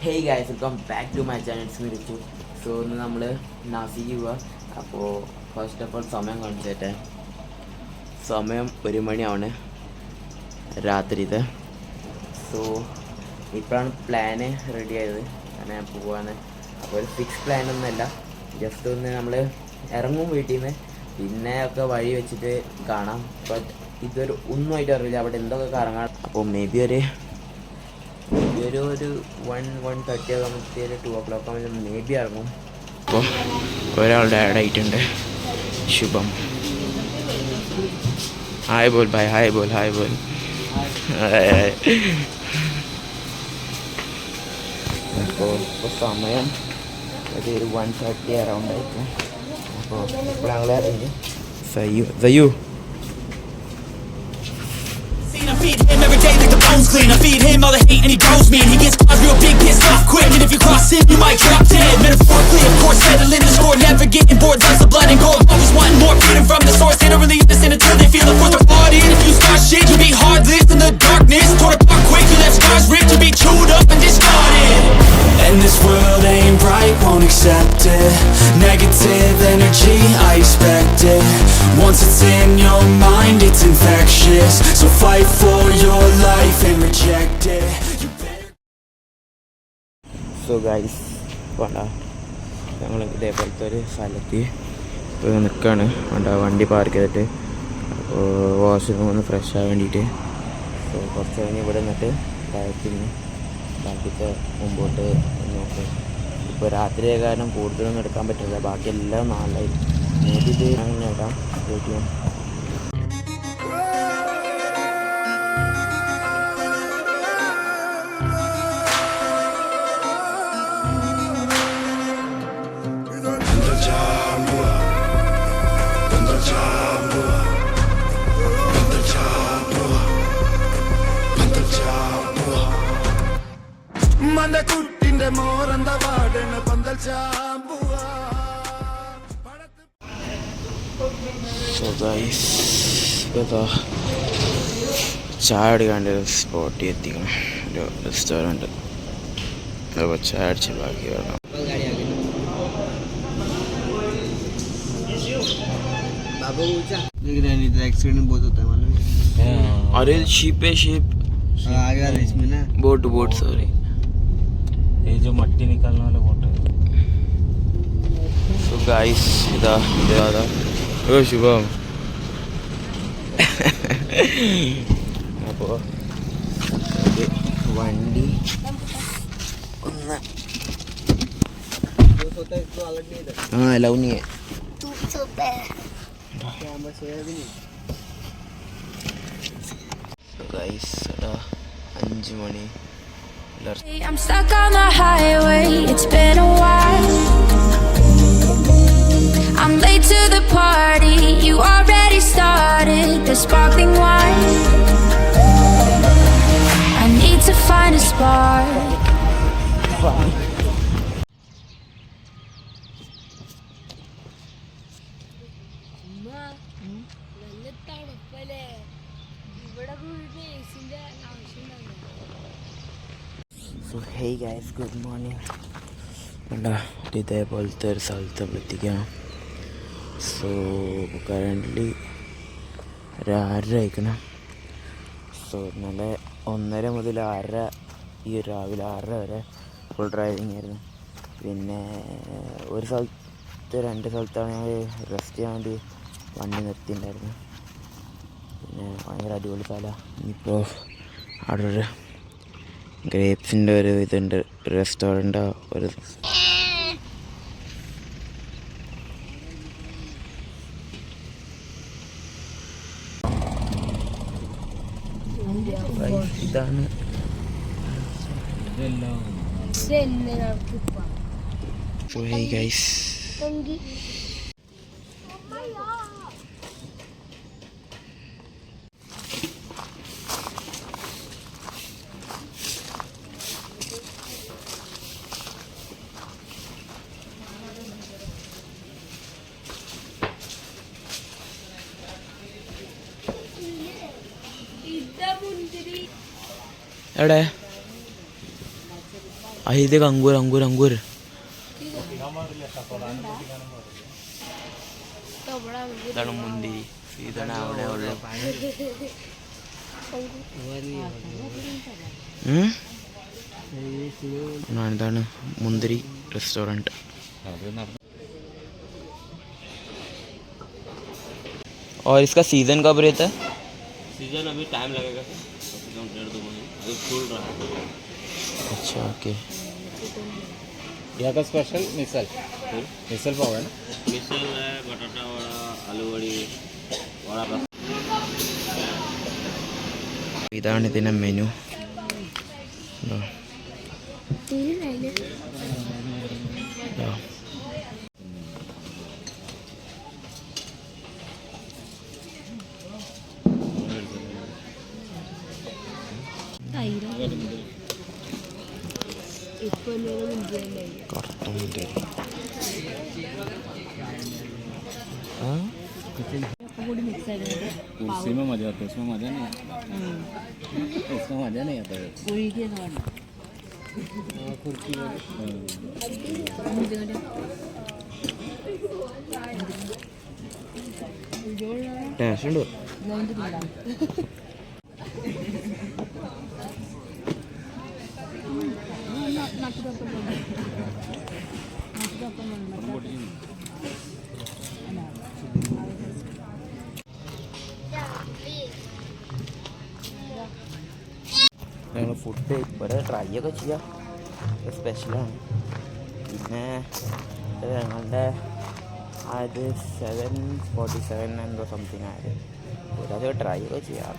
Hey guys, welcome back to my channel. It's me Richu. So ഇന്ന് നമ്മൾ നാസിക്ക് പോവുക. അപ്പോൾ ഫസ്റ്റ് ഓഫ് ഓൾ സമയം കാണിച്ചു തരട്ടെ. സമയം 1 മണിയാണ് രാത്രിത്തെ. സോ ഇപ്പോഴാണ് പ്ലാന് റെഡി ആയത്, അങ്ങനെ പോവാണ്. അപ്പോൾ ഒരു ഫിക്സ് പ്ലാനൊന്നുമല്ല, ജസ്റ്റ് ഒന്ന് നമ്മൾ ഇറങ്ങും വീട്ടിൽ നിന്ന്, പിന്നെ ഒക്കെ വഴി വെച്ചിട്ട് കാണാം. ബട്ട് ഇതൊരു ഒന്നുമായിട്ട് അറിയില്ല അവിടെ എന്തൊക്കെ കറങ്ങാം. അപ്പോൾ മേ ബി ഒരു 1:30 ആകുമ്പോഴത്തേക്ക് 2 o'clock ആകുമ്പോൾ മേ ബി ഇറങ്ങും. അപ്പോൾ ഒരാളുടെ ആഡ് ആയിട്ടുണ്ട്, ശുഭം. ഹായ് ബോൽ ഭായ്, ഹായ് ബോൽ. ഇപ്പോൾ സമയം ഒരു 1:30 അറൗണ്ട് ആയിരിക്കും. അപ്പോൾ ഇപ്പോൾ ഞങ്ങൾ ഇറങ്ങി. സയ്യു I feed him every day like the bones clean. I feed him all the hate and he grows me. And he gets caught real big, pissed off quick. And if you cross him, you might drop dead. Metaphorically, of course, settling the score. Never getting bored, loves of blood and gold. Always wanting more, feeding from the source. They don't really listen until they feel it for the party. And if you start shit, you'll be heartless in the darkness. Torn apart quick, you left scars ripped. You'll be chewed up and discarded. And this world ain't right, won't accept it. Negative energy, I expect it. Once it's in your mind, it's infectious. So fight for your life and reject it. You better. So guys, വേണ്ട ഞങ്ങൾ ഇതേപോലത്തെ ഒരു സ്ഥലത്ത് ഇപ്പോൾ നിൽക്കുകയാണ്. വേണ്ട വണ്ടി park ചെയ്തിട്ട്, അപ്പോൾ വാഷ്റൂം ഒന്ന് ഫ്രഷ് ആകാൻ വേണ്ടിയിട്ട്. സോ കുറച്ച് കഴിഞ്ഞ് ഇവിടെ നിന്നിട്ട് ബാക്കിത്തെ മുമ്പോട്ട് നോക്കും. ഇപ്പോൾ രാത്രിയായ കാരണം കൂടുതലൊന്നും എടുക്കാൻ പറ്റില്ല, ബാക്കിയെല്ലാം നാളായിരിക്കും. മേ ബി ഇത് അങ്ങനെ ഇടാം. സോ ഗൈസ്, ഇപ്പോൾ ചായ അടിക്കാണ്ട് ഒരു സ്പോട്ടിൽ എത്തിക്കണം, ഒരു റെസ്റ്റോറൻറ്റ്. അപ്പോൾ ചായ അടിച്ച് ബാക്കി വരണം. एक्सीडेंट बहुत होता है मालूम है? अरे शिप इसमें ना बोट सॉरी, ये जो मट्टी निकालने वाला बोट है. सो गाइस, इधर ओ शुभम. അപ്പോൾ വണ്ടി ഒന്ന് ലൗനിയെ ഗൈസ്, 5 മണി. I'm stuck on the highway, it's been a while. I'm late to the party, you already started the sparkling wine. I need to find a spark. So hey guys, good morning. വേണ്ട ഇതേപോലത്തെ ഒരു സ്ഥലത്ത് എത്തിക്കാം. So currently 6:30 ആയിക്കണം. So ഇന്നലെ 1:30 മുതൽ 6:30, ഈ രാവിലെ 6:30 വരെ ഫുൾ ഡ്രൈവിംഗ് ആയിരുന്നു. പിന്നെ ഒരു സ്ഥലത്ത് 2 സ്ഥലത്താണ് ഞങ്ങൾ റെസ്റ്റ് ചെയ്യാൻ വേണ്ടി വണ്ടി നിർത്തിയിട്ടുണ്ടായിരുന്നു. പിന്നെ ഭയങ്കര അടിപൊളി സ്ഥലമാണ്. ഇനിയിപ്പോൾ അവിടെ ഒരു ഗ്രേപ്സിൻ്റെ ഒരു ഇതുണ്ട്, റെസ്റ്റോറൻ്റ്. ഒരു ഇതാണ് ഗൈസ്. എവിടെ ഇത് അങ്കൂർ അങ്കൂർ അങ്കൂർ. ഇതാണ് മുന്തിരി. ഇതാണ് അവിടെ ഉള്ള ഇതാണ് മുന്തിരി റെസ്റ്റോറൻറ്റ്. और इसका सीज़न कब रहता है? सीजन अभी टाइम लगेगा सर, 1.5-2 महीने, अभी फूल रहा है. अच्छा ओके. यहाँ का स्पेशल मिसल मिसल पाव है ना. मिसल है, बटाटा वड़ा, आलू वड़ी, वड़ा का. ഇതാണ് ഇതിൻ്റെ മെനു. കറുത്ത മുന്തിരി. कुर्सी में मजा आता है, उसमें मजा नहीं आता. उसमें मजा नहीं आता है. ടേസ്റ്റ് ഉണ്ട്. ഞങ്ങൾ ഫുഡ് ഇവിടെ ട്രൈ ഒക്കെ ചെയ്യാം, സ്പെഷ്യലാണ്. പിന്നെ ഞങ്ങളുടെ അത് 7:47 എന്തോ സംതിങ് ആയത്. ഒരാൾക്ക് ട്രൈ ഒക്കെ ചെയ്യാം.